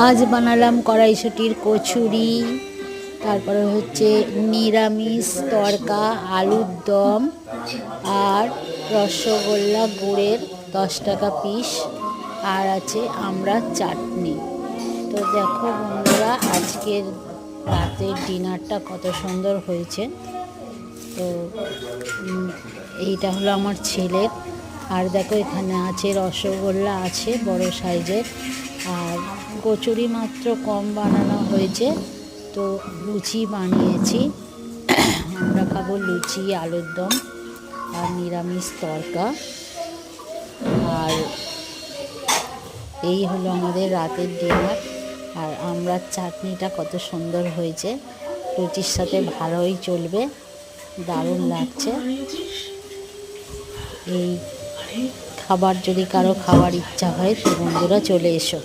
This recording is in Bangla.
আজ বানালাম কড়াইশুঁটির কচুরি, তারপরে হচ্ছে নিরামিষ তড়কা, আলুর দম আর রসগোল্লা গুড়ের 10 টাকা পিস, আর আছে আমড়ার চাটনি। তো দেখো বন্ধুরা, আজকের রাতের ডিনারটা কত সুন্দর হয়েছে। তো এইটা হলো আমার ছেলের। আর দেখো এখানে আছে রসগোল্লা আছে বড় সাইজের, আর কচুরি মাত্র কম বানানো হয়েছে। তো লুচি বানিয়েছি, আমরা খাবো লুচি, আলুর দম আর নিরামিষ তড়কা। আর এই হলো আমাদের রাতের ডিনার। আর আমড়ার চাটনিটা কত সুন্দর হয়েছে, লুচির সাথে ভালোই চলবে, দারুণ লাগছে। এই খাবার যদি কারো খাওয়ার ইচ্ছা হয় তো বন্ধুরা চলে এসো।